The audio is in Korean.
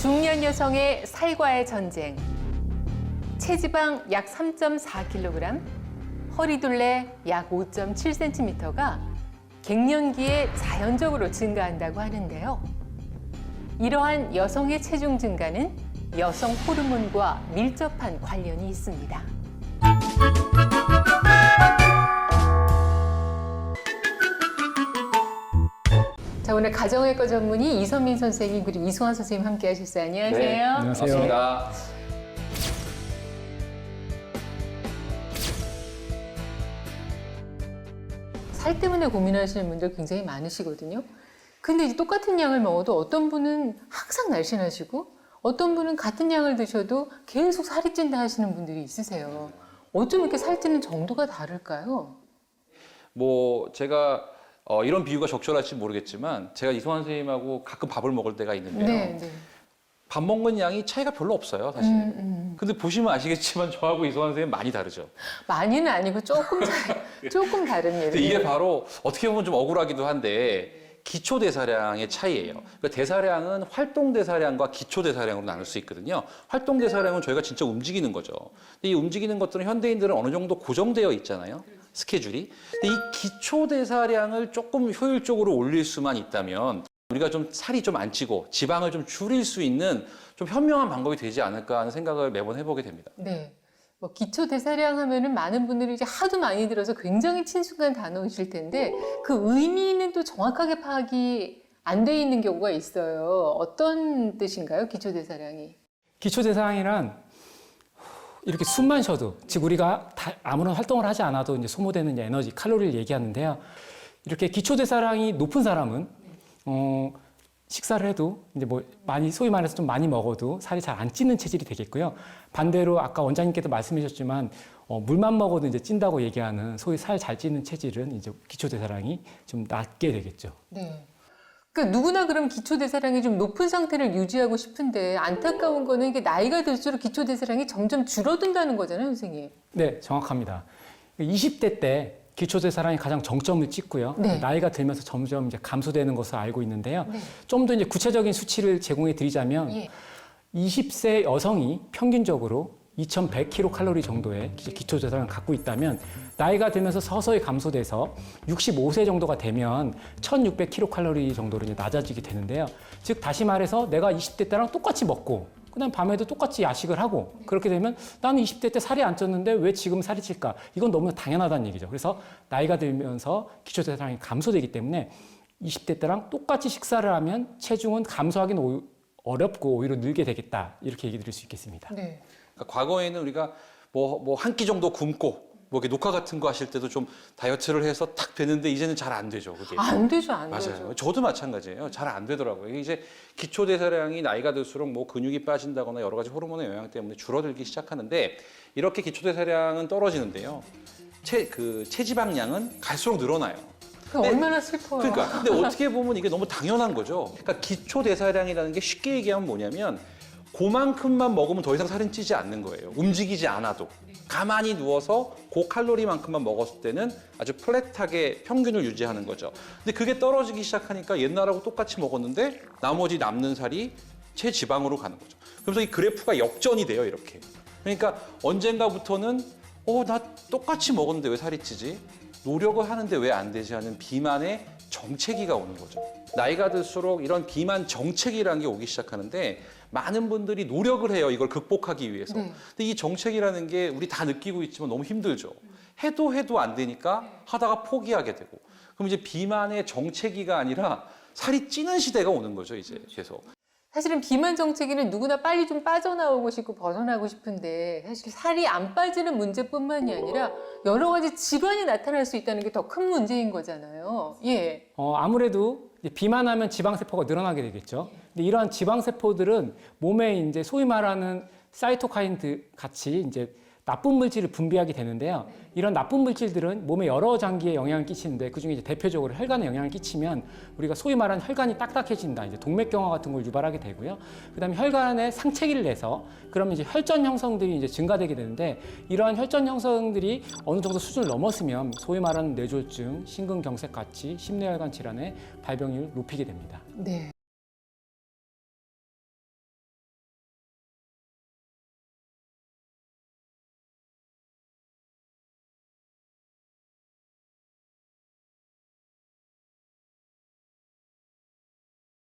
중년 여성의 살과의 전쟁. 체지방 약 3.4kg, 허리둘레 약 5.7cm가 갱년기에 자연적으로 증가한다고 하는데요. 이러한 여성의 체중 증가는 여성 호르몬과 밀접한 관련이 있습니다. 자, 오늘 가정의과 전문의 이선민 선생님 그리고 이수환 선생님 함께 하셨어요. 안녕하세요. 네, 안녕하세요. 반갑습니다. 살 때문에 고민하시는 분들 굉장히 많으시거든요. 근데 이제 똑같은 양을 먹어도 어떤 분은 항상 날씬하시고 어떤 분은 같은 양을 드셔도 계속 살이 찐다 하시는 분들이 있으세요. 어쩜 이렇게 살찌는 정도가 다를까요? 뭐 제가 이런 비유가 적절할지 모르겠지만 제가 이소환 선생님하고 가끔 밥을 먹을 때가 있는데요. 네. 밥 먹는 양이 차이가 별로 없어요, 사실. 근데 보시면 아시겠지만 저하고 이소환 선생님 많이 다르죠. 많이는 아니고 조금 다른 예를. 근데 이게 바로 어떻게 보면 좀 억울하기도 한데 기초 대사량의 차이예요. 그러니까 대사량은 활동 대사량과 기초 대사량으로 나눌 수 있거든요. 활동 대사량은 저희가 진짜 움직이는 거죠. 근데 이 움직이는 것들은 현대인들은 어느 정도 고정되어 있잖아요. 스케줄이. 근데 이 기초 대사량을 조금 효율적으로 올릴 수만 있다면 우리가 좀 살이 좀 안 찌고 지방을 좀 줄일 수 있는 좀 현명한 방법이 되지 않을까 하는 생각을 매번 해보게 됩니다. 네. 뭐 기초 대사량 하면은 많은 분들이 이제 하도 많이 들어서 굉장히 친숙한 단어이실 텐데 그 의미는 또 정확하게 파악이 안 돼 있는 경우가 있어요. 어떤 뜻인가요? 기초 대사량이? 기초 대사량이란 이렇게 숨만 쉬어도, 즉 우리가 아무런 활동을 하지 않아도 이제 소모되는 에너지, 칼로리를 얘기하는데요. 이렇게 기초 대사량이 높은 사람은 식사를 해도 이제 뭐 많이 소위 말해서 좀 많이 먹어도 살이 잘 안 찌는 체질이 되겠고요. 반대로 아까 원장님께도 말씀하셨지만 물만 먹어도 이제 찐다고 얘기하는 소위 살 잘 찌는 체질은 이제 기초 대사량이 좀 낮게 되겠죠. 네. 그러니까 누구나 그럼 기초 대사량이 좀 높은 상태를 유지하고 싶은데 안타까운 거는 이게 나이가 들수록 기초 대사량이 점점 줄어든다는 거잖아요, 선생님. 네, 정확합니다. 20대 때 기초 대사량이 가장 정점을 찍고요. 네. 나이가 들면서 점점 이제 감소되는 것을 알고 있는데요. 네. 좀 더 이제 구체적인 수치를 제공해 드리자면 예. 20세 여성이 평균적으로 2,100kcal 정도의 기초 대사량을 갖고 있다면 나이가 들면서 서서히 감소돼서 65세 정도가 되면 1,600kcal 정도로 이제 낮아지게 되는데요. 즉 다시 말해서 내가 20대 때랑 똑같이 먹고 그다음 밤에도 똑같이 야식을 하고 그렇게 되면 나는 20대 때 살이 안 쪘는데 왜 지금 살이 찔까? 이건 너무 당연하다는 얘기죠. 그래서 나이가 들면서 기초 대사량이 감소되기 때문에 20대 때랑 똑같이 식사를 하면 체중은 감소하기는 어렵고 오히려 늘게 되겠다. 이렇게 얘기 드릴 수 있겠습니다. 네. 그러니까 과거에는 우리가 뭐 한 끼 정도 굶고 뭐 이렇게 녹화 같은 거 하실 때도 좀 다이어트를 해서 탁 되는데 이제는 잘 안 되죠, 그게. 안 되죠, 안 맞아요. 되죠. 저도 마찬가지예요. 잘 안 되더라고요. 이게 이제 기초 대사량이 나이가 들수록 뭐 근육이 빠진다거나 여러 가지 호르몬의 영향 때문에 줄어들기 시작하는데 이렇게 기초 대사량은 떨어지는데요. 체지방량은 갈수록 늘어나요. 그 얼마나 슬퍼요. 그러니까 근데 어떻게 보면 이게 너무 당연한 거죠. 그러니까 기초 대사량이라는 게 쉽게 얘기하면 뭐냐면 그만큼만 먹으면 더 이상 살은 찌지 않는 거예요. 움직이지 않아도. 가만히 누워서 고칼로리만큼만 먹었을 때는 아주 플랫하게 평균을 유지하는 거죠. 근데 그게 떨어지기 시작하니까 옛날하고 똑같이 먹었는데 나머지 남는 살이 체지방으로 가는 거죠. 그래서 이 그래프가 역전이 돼요, 이렇게. 그러니까 언젠가부터는 나 똑같이 먹었는데 왜 살이 찌지? 노력을 하는데 왜 안 되지 하는 비만의 정체기가 오는 거죠. 나이가 들수록 이런 비만 정체기라는 게 오기 시작하는데 많은 분들이 노력을 해요. 이걸 극복하기 위해서. 네. 근데 이 정체기라는 게 우리 다 느끼고 있지만 너무 힘들죠. 해도 안 되니까 하다가 포기하게 되고. 그럼 이제 비만의 정체기가 아니라 살이 찌는 시대가 오는 거죠, 이제 계속. 사실은 비만 정체기는 누구나 빨리 좀 빠져나오고 싶고 벗어나고 싶은데 사실 살이 안 빠지는 문제뿐만이 아니라 여러 가지 질환이 나타날 수 있다는 게 더 큰 문제인 거잖아요. 예. 아무래도 이제 비만하면 지방세포가 늘어나게 되겠죠. 근데 이러한 지방세포들은 몸에 이제 소위 말하는 사이토카인 같이 이제 나쁜 물질을 분비하게 되는데요. 이런 나쁜 물질들은 몸의 여러 장기에 영향을 끼치는데 그중에 이제 대표적으로 혈관에 영향을 끼치면 우리가 소위 말하는 혈관이 딱딱해진다. 이제 동맥경화 같은 걸 유발하게 되고요. 그다음에 혈관에 상체기를 내서 그러면 이제 혈전 형성들이 이제 증가되게 되는데 이러한 혈전 형성들이 어느 정도 수준을 넘었으면 소위 말하는 뇌졸중, 심근경색 같이 심뇌혈관 질환의 발병률을 높이게 됩니다. 네.